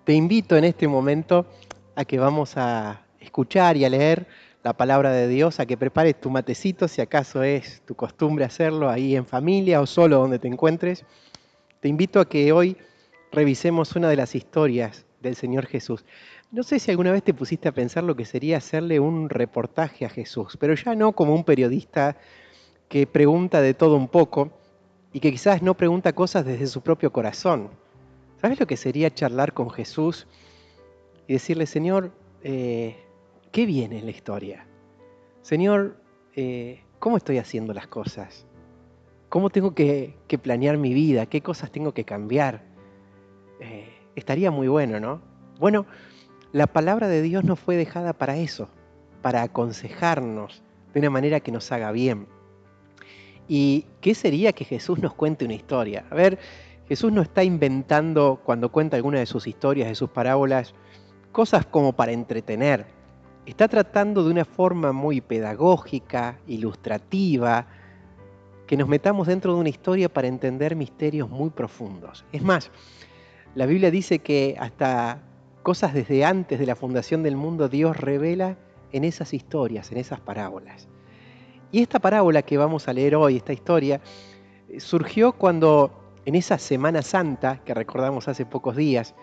Te invito en este momento a que vamos a escuchar y a leer la palabra de Dios, a que prepares tu matecito, si acaso es tu costumbre hacerlo ahí en familia o solo donde te encuentres. Te invito a que hoy revisemos una de las historias del Señor Jesús. No sé si alguna vez te pusiste a pensar lo que sería hacerle un reportaje a Jesús, pero ya no como un periodista que pregunta de todo un poco y que quizás no pregunta cosas desde su propio corazón. ¿Sabes lo que sería charlar con Jesús y decirle, Señor, ¿qué viene en la historia? Señor, ¿cómo estoy haciendo las cosas? ¿Cómo tengo que planear mi vida? ¿Qué cosas tengo que cambiar? Estaría muy bueno, ¿no? Bueno, la palabra de Dios no fue dejada para eso, para aconsejarnos de una manera que nos haga bien. ¿Y qué sería que Jesús nos cuente una historia? A ver, Jesús no está inventando cuando cuenta alguna de sus historias, de sus parábolas, cosas como para entretener. Está tratando de una forma muy pedagógica, ilustrativa, que nos metamos dentro de una historia para entender misterios muy profundos. Es más, la Biblia dice que hasta cosas desde antes de la fundación del mundo Dios revela en esas historias, en esas parábolas. Y esta parábola que vamos a leer hoy, esta historia, surgió cuando en esa Semana Santa, que recordamos hace pocos días,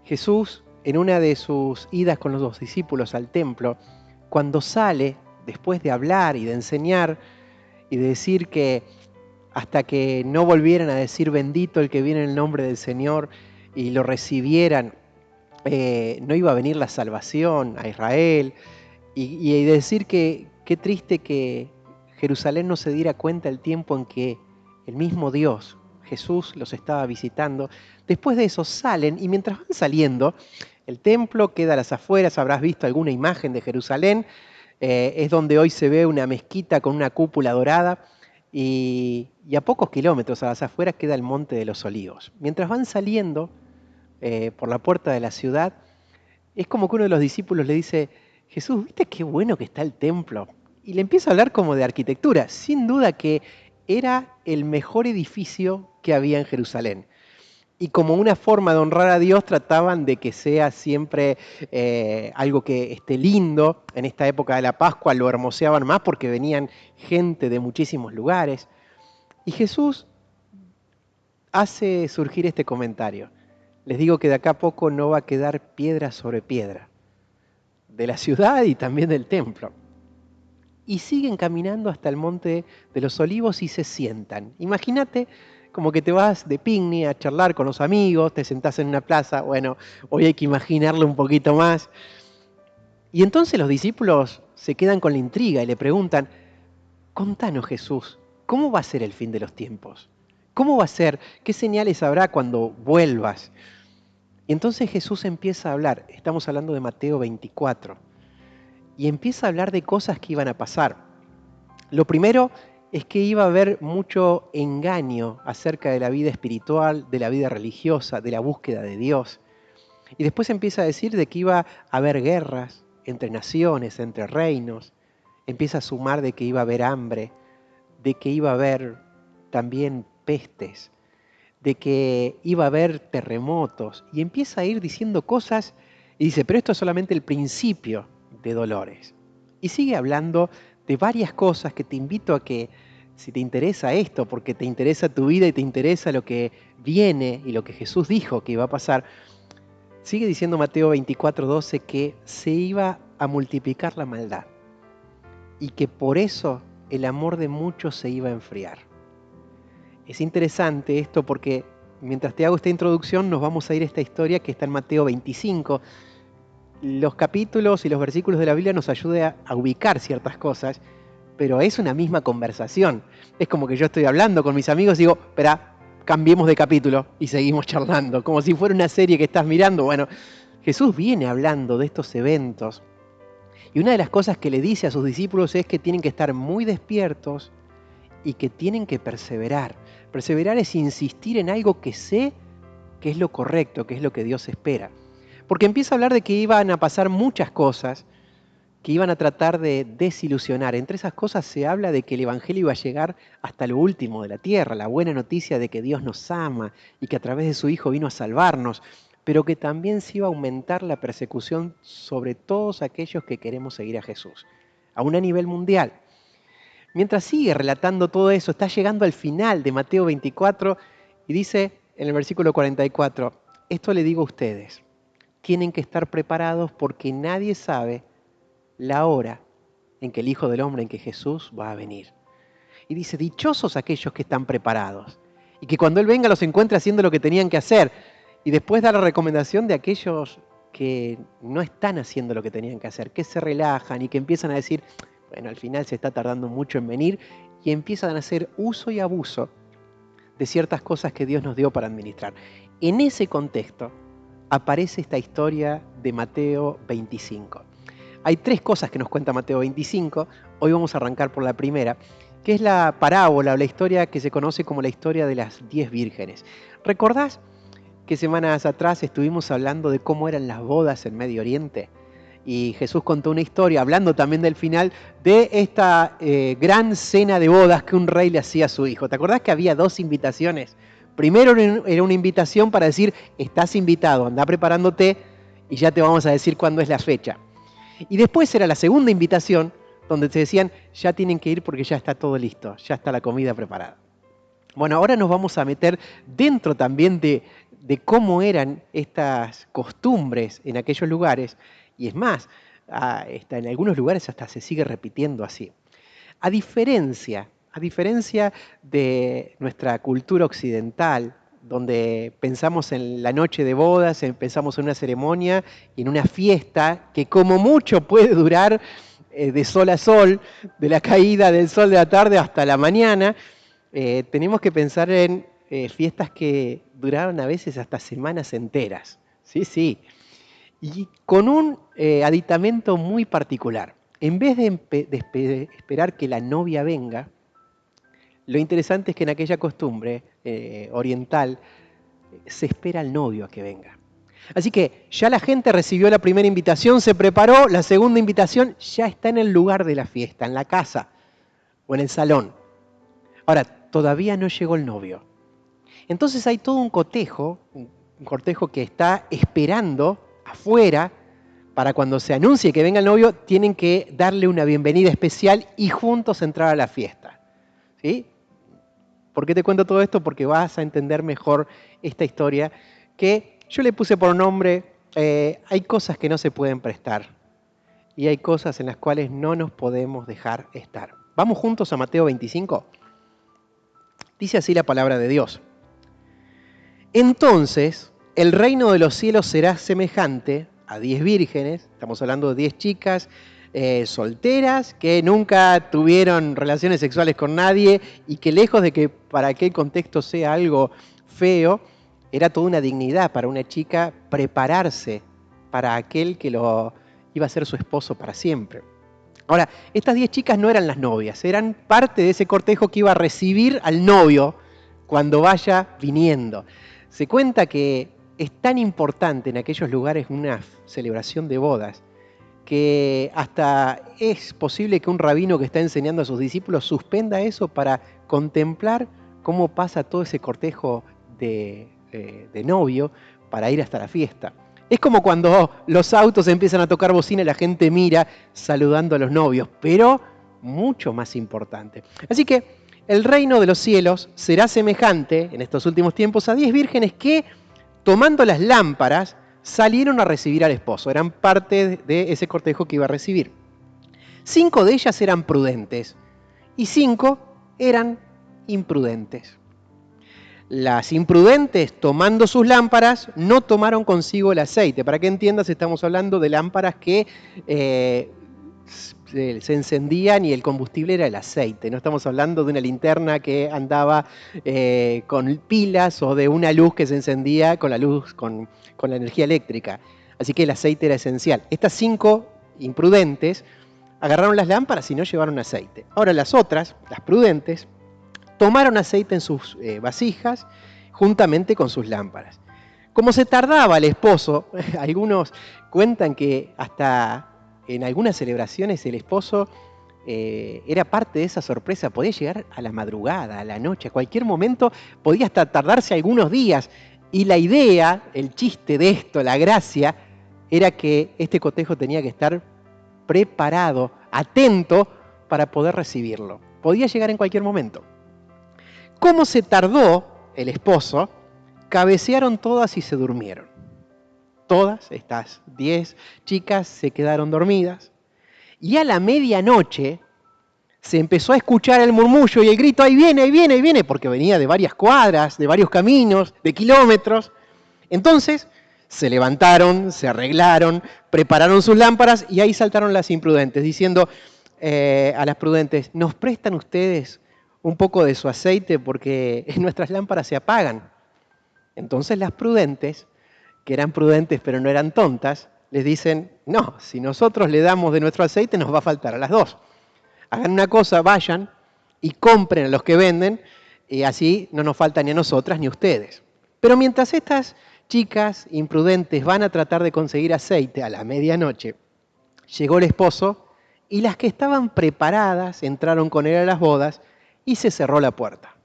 Jesús, en una de sus idas con los dos discípulos al templo, cuando sale, después de hablar y de enseñar y de decir que hasta que no volvieran a decir bendito el que viene en el nombre del Señor y lo recibieran, no iba a venir la salvación a Israel, y decir que qué triste que Jerusalén no se diera cuenta el tiempo en que el mismo Dios, Jesús, los estaba visitando. Después de eso salen y mientras van saliendo, el templo queda a las afueras, habrás visto alguna imagen de Jerusalén, es donde hoy se ve una mezquita con una cúpula dorada y a pocos kilómetros a las afueras queda el Monte de los Olivos. Mientras van saliendo por la puerta de la ciudad, es como que uno de los discípulos le dice, Jesús, ¿viste qué bueno que está el templo? Y le empieza a hablar como de arquitectura. Sin duda que era el mejor edificio que había en Jerusalén. Y como una forma de honrar a Dios trataban de que sea siempre algo que esté lindo. En esta época de la Pascua lo hermoseaban más porque venían gente de muchísimos lugares. Y Jesús hace surgir este comentario. Les digo que de acá a poco no va a quedar piedra sobre piedra, de la ciudad y también del templo. Y siguen caminando hasta el Monte de los Olivos y se sientan. Imagínate como que te vas de picnic a charlar con los amigos, te sentás en una plaza, bueno, hoy hay que imaginarlo un poquito más. Y entonces los discípulos se quedan con la intriga y le preguntan, contanos Jesús, ¿cómo va a ser el fin de los tiempos? ¿Cómo va a ser? ¿Qué señales habrá cuando vuelvas? Y entonces Jesús empieza a hablar, estamos hablando de Mateo 24, y empieza a hablar de cosas que iban a pasar. Lo primero es que iba a haber mucho engaño acerca de la vida espiritual, de la vida religiosa, de la búsqueda de Dios. Y después empieza a decir de que iba a haber guerras entre naciones, entre reinos. Empieza a sumar de que iba a haber hambre, de que iba a haber también pestes, de que iba a haber terremotos. Y empieza a ir diciendo cosas y dice, pero esto es solamente el principio de dolores. Y sigue hablando de varias cosas que te invito a que, si te interesa esto, porque te interesa tu vida y te interesa lo que viene y lo que Jesús dijo que iba a pasar, sigue diciendo Mateo 24:12 que se iba a multiplicar la maldad y que por eso el amor de muchos se iba a enfriar. Es interesante esto porque mientras te hago esta introducción nos vamos a ir a esta historia que está en Mateo 25. Los capítulos y los versículos de la Biblia nos ayudan a ubicar ciertas cosas, pero es una misma conversación. Es como que yo estoy hablando con mis amigos y digo, espera, cambiemos de capítulo y seguimos charlando, como si fuera una serie que estás mirando. Bueno, Jesús viene hablando de estos eventos y una de las cosas que le dice a sus discípulos es que tienen que estar muy despiertos y que tienen que perseverar. Perseverar es insistir en algo que sé que es lo correcto, que es lo que Dios espera. Porque empieza a hablar de que iban a pasar muchas cosas que iban a tratar de desilusionar. Entre esas cosas se habla de que el Evangelio iba a llegar hasta lo último de la tierra, la buena noticia de que Dios nos ama y que a través de su Hijo vino a salvarnos. pero que también se iba a aumentar la persecución sobre todos aquellos que queremos seguir a Jesús, aún a nivel mundial. Mientras sigue relatando todo eso, está llegando al final de Mateo 24 y dice en el versículo 44, esto le digo a ustedes, tienen que estar preparados porque nadie sabe la hora en que el Hijo del Hombre, en que Jesús va a venir. Y dice, dichosos aquellos que están preparados y que cuando Él venga los encuentre haciendo lo que tenían que hacer. Y después da la recomendación de aquellos que no están haciendo lo que tenían que hacer, que se relajan y que empiezan a decir, bueno, al final se está tardando mucho en venir, y empiezan a hacer uso y abuso de ciertas cosas que Dios nos dio para administrar. En ese contexto aparece esta historia de Mateo 25. Hay tres cosas que nos cuenta Mateo 25, hoy vamos a arrancar por la primera, que es la parábola o la historia que se conoce como la historia de las 10 vírgenes. ¿Recordás que semanas atrás estuvimos hablando de cómo eran las bodas en Medio Oriente? Y Jesús contó una historia, hablando también del final de esta gran cena de bodas que un rey le hacía a su hijo. ¿Te acordás que había dos invitaciones? Primero era una invitación para decir, estás invitado, anda preparándote y ya te vamos a decir cuándo es la fecha. Y después era la segunda invitación, donde te decían, ya tienen que ir porque ya está todo listo, ya está la comida preparada. Bueno, ahora nos vamos a meter dentro también de cómo eran estas costumbres en aquellos lugares, y es más, en algunos lugares hasta se sigue repitiendo así. A diferencia de nuestra cultura occidental, donde pensamos en la noche de bodas, pensamos en una ceremonia y en una fiesta que como mucho puede durar de sol a sol, de la caída del sol de la tarde hasta la mañana, tenemos que pensar en fiestas que duraron a veces hasta semanas enteras. Sí, sí. Y con un aditamento muy particular. En vez de esperar que la novia venga, lo interesante es que en aquella costumbre oriental se espera al novio a que venga. Así que ya la gente recibió la primera invitación, se preparó, la segunda invitación ya está en el lugar de la fiesta, en la casa o en el salón. Ahora, todavía no llegó el novio. Entonces hay todo un cortejo que está esperando afuera para cuando se anuncie que venga el novio, tienen que darle una bienvenida especial y juntos entrar a la fiesta. ¿Sí? ¿Por qué te cuento todo esto? Porque vas a entender mejor esta historia que yo le puse por nombre, hay cosas que no se pueden prestar y hay cosas en las cuales no nos podemos dejar estar. ¿Vamos juntos a Mateo 25? Dice así la palabra de Dios. Entonces, el reino de los cielos será semejante a 10 vírgenes, estamos hablando de 10 chicas solteras que nunca tuvieron relaciones sexuales con nadie y que lejos de que para aquel contexto sea algo feo, era toda una dignidad para una chica prepararse para aquel que lo iba a ser su esposo para siempre. Ahora, estas 10 chicas no eran las novias, eran parte de ese cortejo que iba a recibir al novio cuando vaya viniendo. Se cuenta que es tan importante en aquellos lugares una celebración de bodas que hasta es posible que un rabino que está enseñando a sus discípulos suspenda eso para contemplar cómo pasa todo ese cortejo de novio para ir hasta la fiesta. Es como cuando los autos empiezan a tocar bocina y la gente mira saludando a los novios, pero mucho más importante. Así que el reino de los cielos será semejante en estos últimos tiempos a 10 vírgenes que, tomando las lámparas, salieron a recibir al esposo. Eran parte de ese cortejo que iba a recibir. 5 de ellas eran prudentes y 5 eran imprudentes. Las imprudentes, tomando sus lámparas, no tomaron consigo el aceite. Para que entiendas, estamos hablando de lámparas que se encendían y el combustible era el aceite. No estamos hablando de una linterna que andaba con pilas o de una luz que se encendía con la energía eléctrica. Así que el aceite era esencial. Estas 5 imprudentes agarraron las lámparas y no llevaron aceite. Ahora las otras, las prudentes, tomaron aceite en sus vasijas juntamente con sus lámparas. Como se tardaba el esposo, algunos cuentan que hasta en algunas celebraciones el esposo era parte de esa sorpresa, podía llegar a la madrugada, a la noche, a cualquier momento, podía hasta tardarse algunos días. Y la idea, el chiste de esto, la gracia, era que este cotejo tenía que estar preparado, atento para poder recibirlo. Podía llegar en cualquier momento. ¿Cómo se tardó el esposo? Cabecearon todas y se durmieron. Todas estas 10 chicas se quedaron dormidas. Y a la medianoche se empezó a escuchar el murmullo y el grito, ahí viene, ahí viene, ahí viene, porque venía de varias cuadras, de varios caminos, de kilómetros. Entonces se levantaron, se arreglaron, prepararon sus lámparas y ahí saltaron las imprudentes, diciendo a las prudentes, ¿nos prestan ustedes un poco de su aceite porque nuestras lámparas se apagan? Entonces las prudentes, que eran prudentes pero no eran tontas, les dicen, no, si nosotros le damos de nuestro aceite nos va a faltar a las dos. Hagan una cosa, vayan y compren a los que venden y así no nos falta ni a nosotras ni a ustedes. Pero mientras estas chicas imprudentes van a tratar de conseguir aceite a la medianoche, llegó el esposo y las que estaban preparadas entraron con él a las bodas y se cerró la puerta.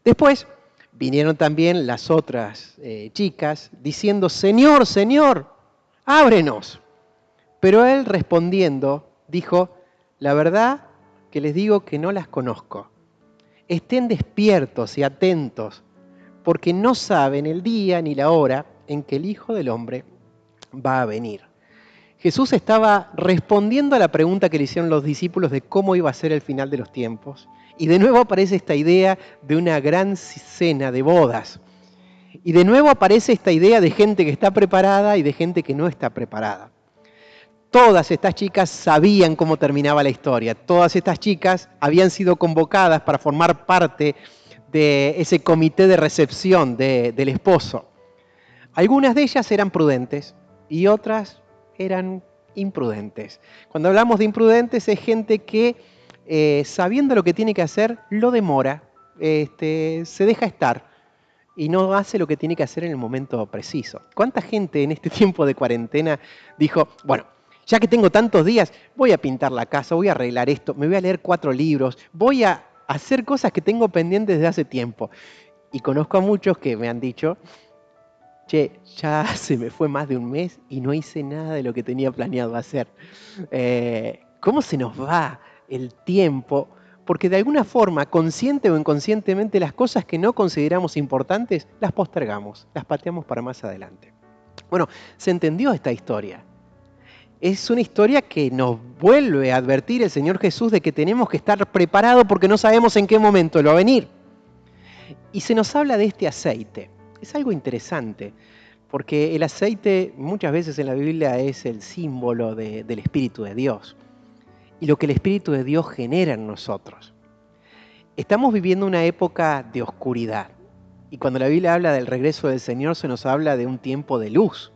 Después vinieron también las otras chicas diciendo, Señor, Señor, ábrenos. Pero él respondiendo dijo, la verdad que les digo que no las conozco. Estén despiertos y atentos, porque no saben el día ni la hora en que el Hijo del Hombre va a venir. Jesús estaba respondiendo a la pregunta que le hicieron los discípulos de cómo iba a ser el final de los tiempos. Y de nuevo aparece esta idea de una gran cena de bodas. Y de nuevo aparece esta idea de gente que está preparada y de gente que no está preparada. Todas estas chicas sabían cómo terminaba la historia. Todas estas chicas habían sido convocadas para formar parte de ese comité de recepción del esposo. Algunas de ellas eran prudentes y otras eran imprudentes. Cuando hablamos de imprudentes es gente que sabiendo lo que tiene que hacer, lo demora, se deja estar y no hace lo que tiene que hacer en el momento preciso. ¿Cuánta gente en este tiempo de cuarentena dijo, bueno, ya que tengo tantos días, voy a pintar la casa, voy a arreglar esto, me voy a leer 4 libros, voy a hacer cosas que tengo pendientes desde hace tiempo? Y conozco a muchos que me han dicho, che, ya se me fue más de un mes y no hice nada de lo que tenía planeado hacer. ¿Cómo se nos va el tiempo? Porque de alguna forma, consciente o inconscientemente, las cosas que no consideramos importantes, las postergamos, las pateamos para más adelante. Bueno, se entendió esta historia. Es una historia que nos vuelve a advertir el Señor Jesús de que tenemos que estar preparados porque no sabemos en qué momento Él va a venir. Y se nos habla de este aceite. Es algo interesante, porque el aceite muchas veces en la Biblia es el símbolo del Espíritu de Dios y lo que el Espíritu de Dios genera en nosotros. Estamos viviendo una época de oscuridad y cuando la Biblia habla del regreso del Señor se nos habla de un tiempo de luz.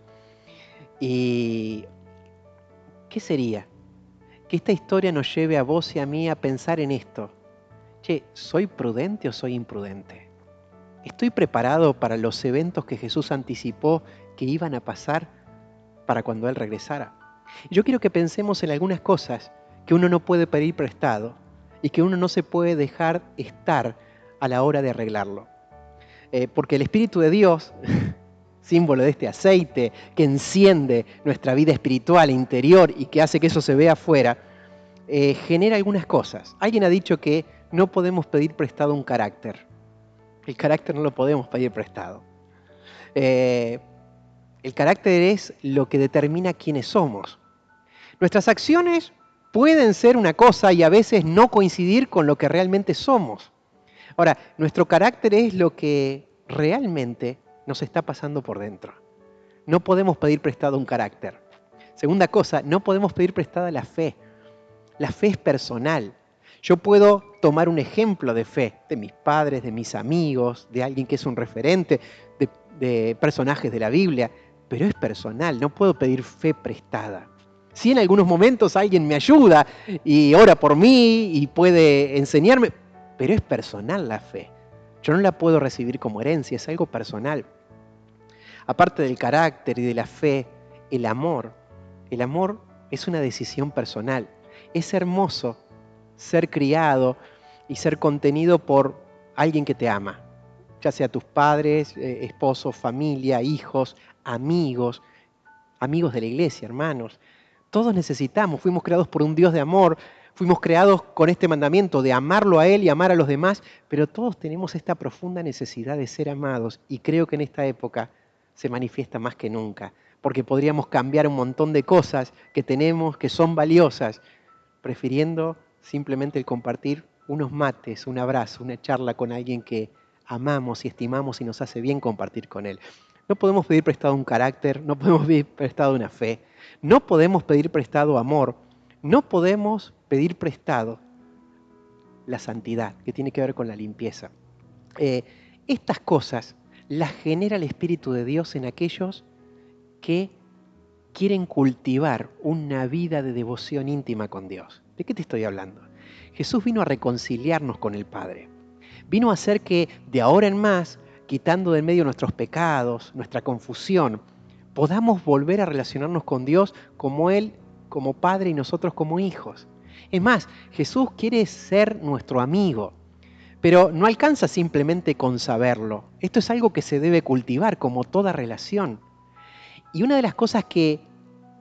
¿Y qué sería? Que esta historia nos lleve a vos y a mí a pensar en esto. Che, ¿soy prudente o soy imprudente? ¿Estoy preparado para los eventos que Jesús anticipó que iban a pasar para cuando Él regresara? Yo quiero que pensemos en algunas cosas que uno no puede pedir prestado y que uno no se puede dejar estar a la hora de arreglarlo. Porque el Espíritu de Dios, símbolo de este aceite que enciende nuestra vida espiritual interior y que hace que eso se vea afuera, genera algunas cosas. Alguien ha dicho que no podemos pedir prestado un carácter. El carácter no lo podemos pedir prestado. El carácter es lo que determina quiénes somos. Nuestras acciones pueden ser una cosa y a veces no coincidir con lo que realmente somos. Ahora, nuestro carácter es lo que realmente nos está pasando por dentro. No podemos pedir prestado un carácter. Segunda cosa, no podemos pedir prestada la fe. La fe es personal. Yo puedo tomar un ejemplo de fe de mis padres, de mis amigos, de alguien que es un referente, de personajes de la Biblia, pero es personal, no puedo pedir fe prestada. Sí, en algunos momentos alguien me ayuda y ora por mí y puede enseñarme, pero es personal la fe. Yo no la puedo recibir como herencia, es algo personal. Aparte del carácter y de la fe, el amor es una decisión personal. Es hermoso ser criado y ser contenido por alguien que te ama. ya sea tus padres, esposos, familia, hijos, amigos, amigos de la iglesia, hermanos. Todos necesitamos, fuimos creados por un Dios de amor, fuimos creados con este mandamiento de amarlo a Él y amar a los demás, pero todos tenemos esta profunda necesidad de ser amados y creo que en esta época se manifiesta más que nunca, porque podríamos cambiar un montón de cosas que tenemos, que son valiosas, prefiriendo simplemente el compartir unos mates, un abrazo, una charla con alguien que amamos y estimamos y nos hace bien compartir con Él. No podemos pedir prestado un carácter, no podemos pedir prestado una fe, no podemos pedir prestado amor, no podemos pedir prestado la santidad, que tiene que ver con la limpieza. Estas cosas las genera el Espíritu de Dios en aquellos que quieren cultivar una vida de devoción íntima con Dios. ¿De qué te estoy hablando? Jesús vino a reconciliarnos con el Padre. Vino a hacer que de ahora en más, quitando de en medio nuestros pecados, nuestra confusión, podamos volver a relacionarnos con Dios como Él, como Padre y nosotros como hijos. Es más, Jesús quiere ser nuestro amigo, pero no alcanza simplemente con saberlo. Esto es algo que se debe cultivar como toda relación. Y una de las cosas que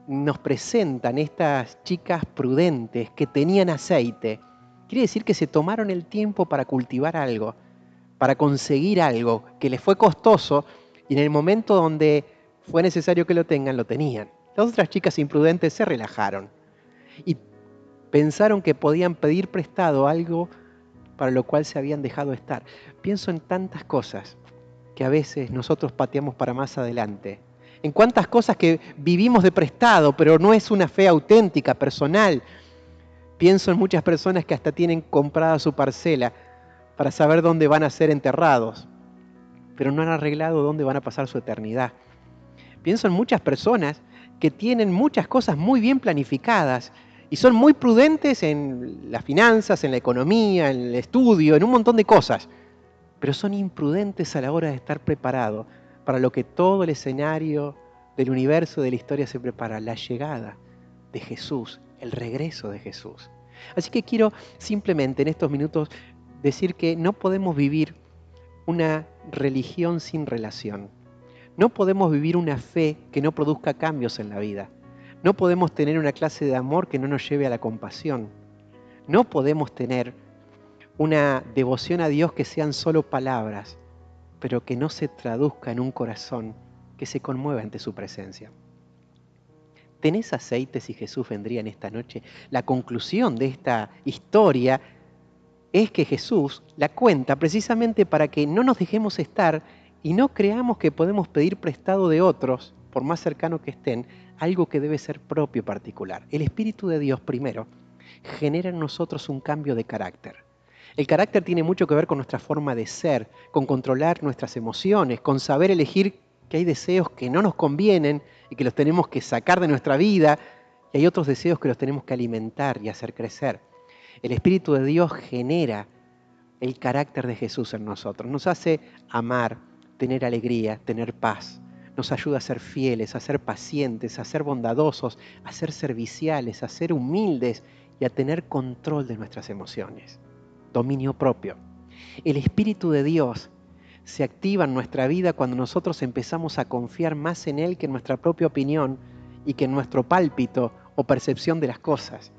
nos presentan estas chicas prudentes que tenían aceite, quiere decir que se tomaron el tiempo para cultivar algo, para conseguir algo que les fue costoso y en el momento donde fue necesario que lo tengan, lo tenían. Las otras chicas imprudentes se relajaron y pensaron que podían pedir prestado algo para lo cual se habían dejado estar. Pienso en tantas cosas que a veces nosotros pateamos para más adelante. En cuántas cosas que vivimos de prestado, pero no es una fe auténtica, personal. Pienso en muchas personas que hasta tienen comprada su parcela para saber dónde van a ser enterrados, pero no han arreglado dónde van a pasar su eternidad. Pienso en muchas personas que tienen muchas cosas muy bien planificadas y son muy prudentes en las finanzas, en la economía, en el estudio, en un montón de cosas, pero son imprudentes a la hora de estar preparados para lo que todo el escenario del universo, de la historia se prepara, la llegada de Jesús, el regreso de Jesús. Así que quiero simplemente en estos minutos decir que no podemos vivir una religión sin relación. No podemos vivir una fe que no produzca cambios en la vida. No podemos tener una clase de amor que no nos lleve a la compasión. No podemos tener una devoción a Dios que sean solo palabras, pero que no se traduzca en un corazón que se conmueva ante su presencia. ¿Tenés aceite si Jesús vendría en esta noche? La conclusión de esta historia es que Jesús la cuenta precisamente para que no nos dejemos estar y no creamos que podemos pedir prestado de otros, por más cercano que estén, algo que debe ser propio particular. El Espíritu de Dios, primero, genera en nosotros un cambio de carácter. El carácter tiene mucho que ver con nuestra forma de ser, con controlar nuestras emociones, con saber elegir que hay deseos que no nos convienen y que los tenemos que sacar de nuestra vida, y hay otros deseos que los tenemos que alimentar y hacer crecer. El Espíritu de Dios genera el carácter de Jesús en nosotros, nos hace amar, tener alegría, tener paz, nos ayuda a ser fieles, a ser pacientes, a ser bondadosos, a ser serviciales, a ser humildes y a tener control de nuestras emociones, dominio propio. El Espíritu de Dios se activa en nuestra vida cuando nosotros empezamos a confiar más en Él que en nuestra propia opinión y que en nuestro pálpito o percepción de las cosas,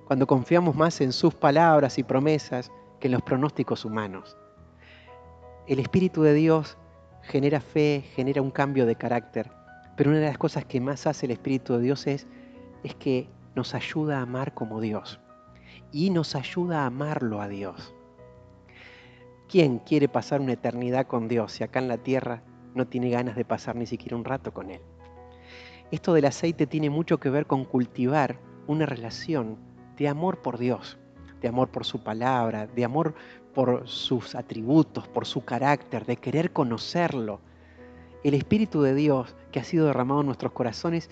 cuando confiamos más en sus palabras y promesas que en los pronósticos humanos. El Espíritu de Dios genera fe, genera un cambio de carácter, pero una de las cosas que más hace el Espíritu de Dios es que nos ayuda a amar como Dios y nos ayuda a amarlo a Dios. ¿Quién quiere pasar una eternidad con Dios si acá en la tierra no tiene ganas de pasar ni siquiera un rato con Él? Esto del aceite tiene mucho que ver con cultivar una relación de amor por Dios, de amor por su palabra, de amor por sus atributos, por su carácter, de querer conocerlo. El Espíritu de Dios que ha sido derramado en nuestros corazones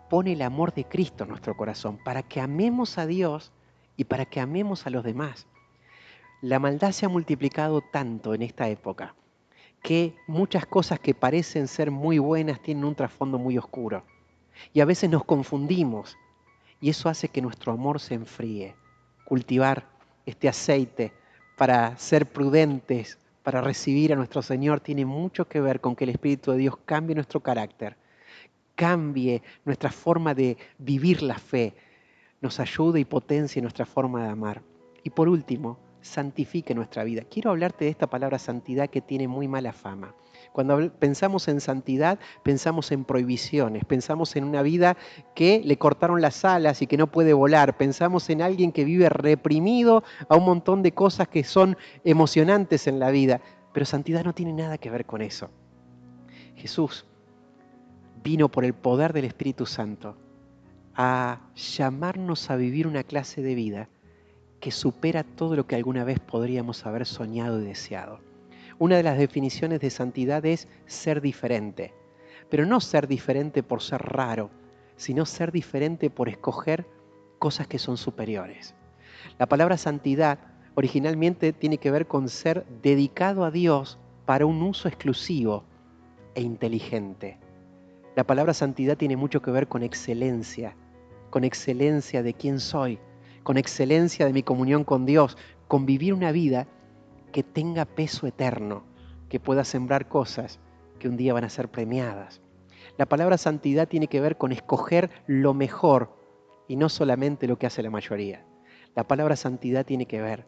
pone el amor de Cristo en nuestro corazón para que amemos a Dios y para que amemos a los demás. La maldad se ha multiplicado tanto en esta época que muchas cosas que parecen ser muy buenas tienen un trasfondo muy oscuro. Y a veces nos confundimos y eso hace que nuestro amor se enfríe. Cultivar este aceite para ser prudentes, para recibir a nuestro Señor tiene mucho que ver con que el Espíritu de Dios cambie nuestro carácter, cambie nuestra forma de vivir la fe, nos ayude y potencie nuestra forma de amar. Y por último, santifique nuestra vida. Quiero hablarte de esta palabra santidad que tiene muy mala fama. Cuando pensamos en santidad, pensamos en prohibiciones, pensamos en una vida que le cortaron las alas y que no puede volar, pensamos en alguien que vive reprimido a un montón de cosas que son emocionantes en la vida. Pero santidad no tiene nada que ver con eso. Jesús vino por el poder del Espíritu Santo a llamarnos a vivir una clase de vida que supera todo lo que alguna vez podríamos haber soñado y deseado. Una de las definiciones de santidad es ser diferente, pero no ser diferente por ser raro, sino ser diferente por escoger cosas que son superiores. La palabra santidad originalmente tiene que ver con ser dedicado a Dios para un uso exclusivo e inteligente. La palabra santidad tiene mucho que ver con excelencia de quién soy, con excelencia de mi comunión con Dios, con vivir una vida que tenga peso eterno, que pueda sembrar cosas que un día van a ser premiadas. La palabra santidad tiene que ver con escoger lo mejor y no solamente lo que hace la mayoría. La palabra santidad tiene que ver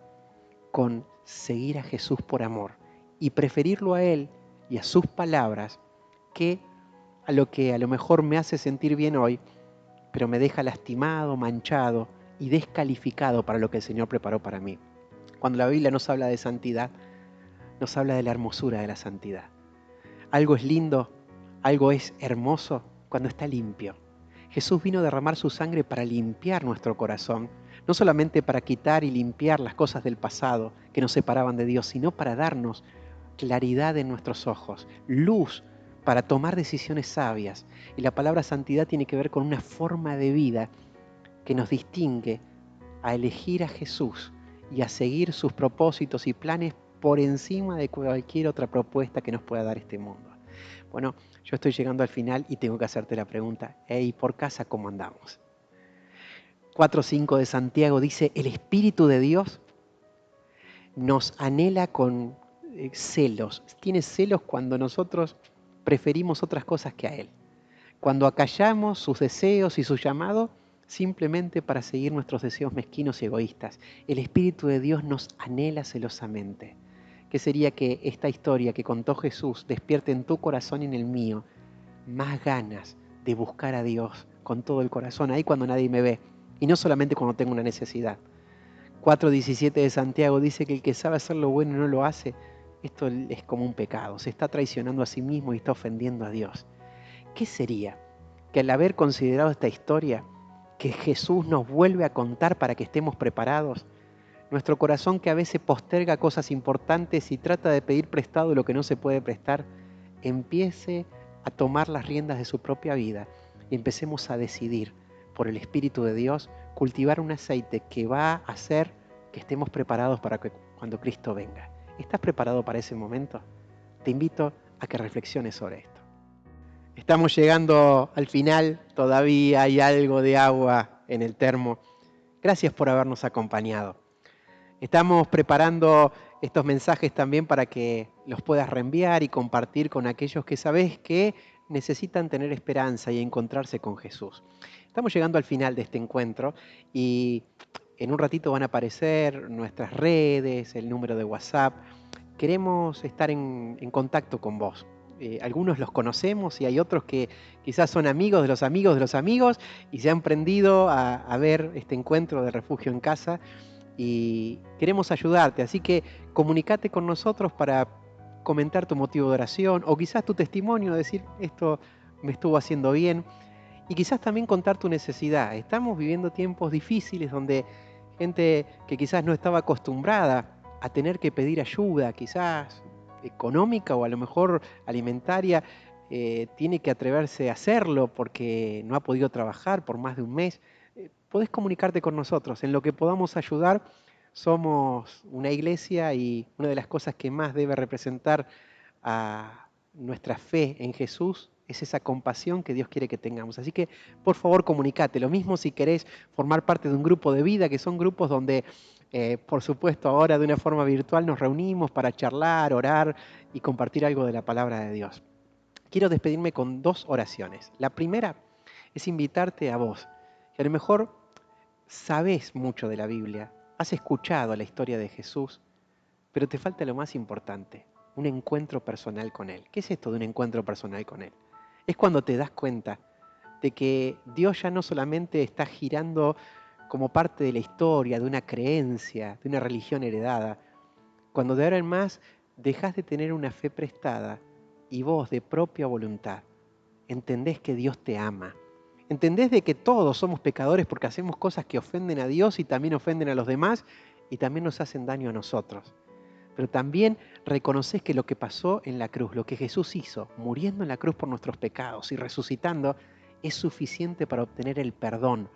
con seguir a Jesús por amor y preferirlo a Él y a sus palabras que a lo que a lo mejor me hace sentir bien hoy, pero me deja lastimado, manchado y descalificado para lo que el Señor preparó para mí. Cuando la Biblia nos habla de santidad, nos habla de la hermosura de la santidad. Algo es lindo, algo es hermoso cuando está limpio. Jesús vino a derramar su sangre para limpiar nuestro corazón, no solamente para quitar y limpiar las cosas del pasado que nos separaban de Dios, sino para darnos claridad en nuestros ojos, luz para tomar decisiones sabias. Y la palabra santidad tiene que ver con una forma de vida que nos distingue a elegir a Jesús y a seguir sus propósitos y planes por encima de cualquier otra propuesta que nos pueda dar este mundo. Bueno, yo estoy llegando al final y tengo que hacerte la pregunta, hey, por casa, ¿cómo andamos? 4:5 de Santiago dice, el Espíritu de Dios nos anhela con celos. Tiene celos cuando nosotros preferimos otras cosas que a Él. Cuando acallamos sus deseos y su llamado simplemente para seguir nuestros deseos mezquinos y egoístas. El Espíritu de Dios nos anhela celosamente. ¿Qué sería que esta historia que contó Jesús despierte en tu corazón y en el mío más ganas de buscar a Dios con todo el corazón, ahí cuando nadie me ve, y no solamente cuando tengo una necesidad? 4:17 de Santiago dice que el que sabe hacer lo bueno y no lo hace, esto es como un pecado, se está traicionando a sí mismo y está ofendiendo a Dios. ¿Qué sería que al haber considerado esta historia que Jesús nos vuelve a contar para que estemos preparados, nuestro corazón que a veces posterga cosas importantes y trata de pedir prestado lo que no se puede prestar, empiece a tomar las riendas de su propia vida y empecemos a decidir por el Espíritu de Dios cultivar un aceite que va a hacer que estemos preparados para que cuando Cristo venga? ¿Estás preparado para ese momento? Te invito a que reflexiones sobre esto. Estamos llegando al final, todavía hay algo de agua en el termo. Gracias por habernos acompañado. Estamos preparando estos mensajes también para que los puedas reenviar y compartir con aquellos que sabes que necesitan tener esperanza y encontrarse con Jesús. Estamos llegando al final de este encuentro y en un ratito van a aparecer nuestras redes, el número de WhatsApp. Queremos estar en contacto con vos. Algunos los conocemos y hay otros que quizás son amigos de los amigos de los amigos y se han prendido a ver este encuentro de Refugio en Casa y queremos ayudarte. Así que comunícate con nosotros para comentar tu motivo de oración o quizás tu testimonio, decir esto me estuvo haciendo bien y quizás también contar tu necesidad. Estamos viviendo tiempos difíciles donde gente que quizás no estaba acostumbrada a tener que pedir ayuda, quizás económica o a lo mejor alimentaria, tiene que atreverse a hacerlo porque no ha podido trabajar por más de un mes. Podés comunicarte con nosotros. En lo que podamos ayudar, somos una iglesia y una de las cosas que más debe representar a nuestra fe en Jesús es esa compasión que Dios quiere que tengamos. Así que, por favor, comunicate. Lo mismo si querés formar parte de un grupo de vida, que son grupos donde, por supuesto, ahora de una forma virtual nos reunimos para charlar, orar y compartir algo de la palabra de Dios. Quiero despedirme con 2 oraciones. La primera es invitarte a vos, que a lo mejor sabés mucho de la Biblia, has escuchado la historia de Jesús, pero te falta lo más importante, un encuentro personal con Él. ¿Qué es esto de un encuentro personal con Él? Es cuando te das cuenta de que Dios ya no solamente está girando como parte de la historia, de una creencia, de una religión heredada, cuando de ahora en más dejas de tener una fe prestada y vos de propia voluntad entendés que Dios te ama. Entendés de que todos somos pecadores porque hacemos cosas que ofenden a Dios y también ofenden a los demás y también nos hacen daño a nosotros. Pero también reconoces que lo que pasó en la cruz, lo que Jesús hizo, muriendo en la cruz por nuestros pecados y resucitando, es suficiente para obtener el perdón,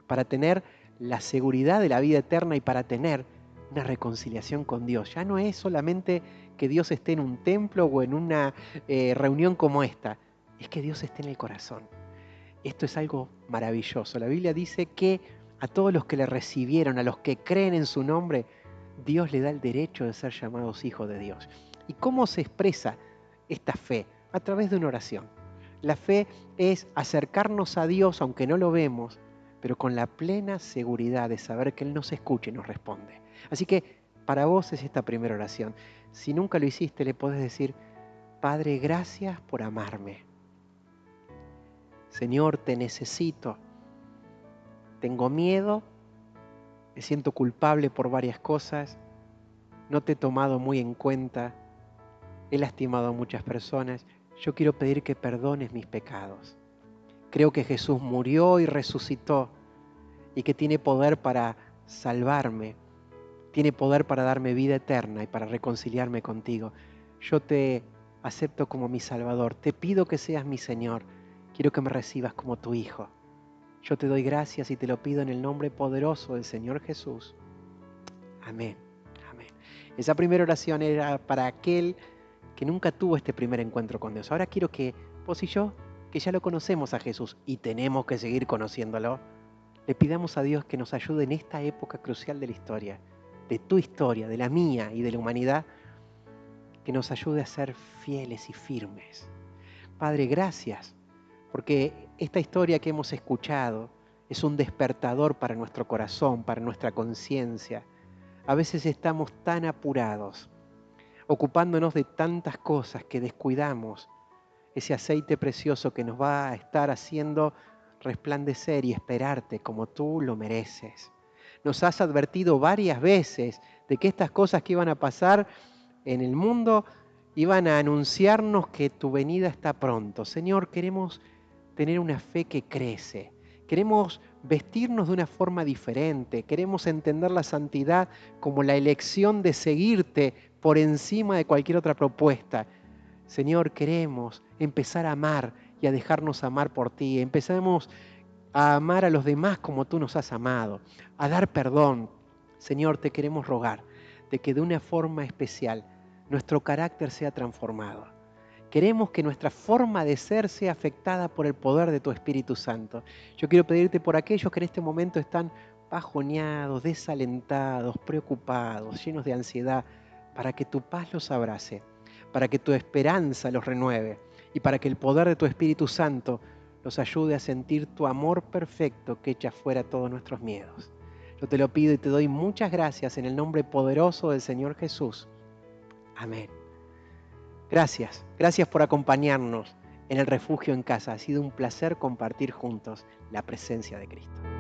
para tener la seguridad de la vida eterna y para tener una reconciliación con Dios. Ya no es solamente que Dios esté en un templo o en una reunión como esta, es que Dios esté en el corazón. Esto es algo maravilloso. La Biblia dice que a todos los que le recibieron, a los que creen en su nombre, Dios le da el derecho de ser llamados hijos de Dios. ¿Y cómo se expresa esta fe? A través de una oración. La fe es acercarnos a Dios aunque no lo vemos, pero con la plena seguridad de saber que Él nos escucha y nos responde. Así que para vos es esta primera oración. Si nunca lo hiciste, le podés decir: Padre, gracias por amarme. Señor, te necesito. Tengo miedo, me siento culpable por varias cosas, no te he tomado muy en cuenta, he lastimado a muchas personas. Yo quiero pedir que perdones mis pecados. Creo que Jesús murió y resucitó y que tiene poder para salvarme, tiene poder para darme vida eterna y para reconciliarme contigo. Yo te acepto como mi Salvador, te pido que seas mi Señor, quiero que me recibas como tu Hijo. Yo te doy gracias y te lo pido en el nombre poderoso del Señor Jesús. Amén. Amén. Esa primera oración era para aquel que nunca tuvo este primer encuentro con Dios. Ahora quiero que vos y yo, que ya lo conocemos a Jesús y tenemos que seguir conociéndolo, le pidamos a Dios que nos ayude en esta época crucial de la historia, de tu historia, de la mía y de la humanidad, que nos ayude a ser fieles y firmes. Padre, gracias, porque esta historia que hemos escuchado es un despertador para nuestro corazón, para nuestra conciencia. A veces estamos tan apurados, ocupándonos de tantas cosas que descuidamos ese aceite precioso que nos va a estar haciendo resplandecer y esperarte como tú lo mereces. Nos has advertido varias veces de que estas cosas que iban a pasar en el mundo iban a anunciarnos que tu venida está pronto. Señor, queremos tener una fe que crece. Queremos vestirnos de una forma diferente. Queremos entender la santidad como la elección de seguirte por encima de cualquier otra propuesta. Señor, queremos empezar a amar y a dejarnos amar por ti. Empezamos a amar a los demás como tú nos has amado, a dar perdón. Señor, te queremos rogar de que de una forma especial nuestro carácter sea transformado. Queremos que nuestra forma de ser sea afectada por el poder de tu Espíritu Santo. Yo quiero pedirte por aquellos que en este momento están bajoneados, desalentados, preocupados, llenos de ansiedad, para que tu paz los abrace, para que tu esperanza los renueve y para que el poder de tu Espíritu Santo los ayude a sentir tu amor perfecto que echa fuera todos nuestros miedos. Yo te lo pido y te doy muchas gracias en el nombre poderoso del Señor Jesús. Amén. Gracias por acompañarnos en el refugio en casa. Ha sido un placer compartir juntos la presencia de Cristo.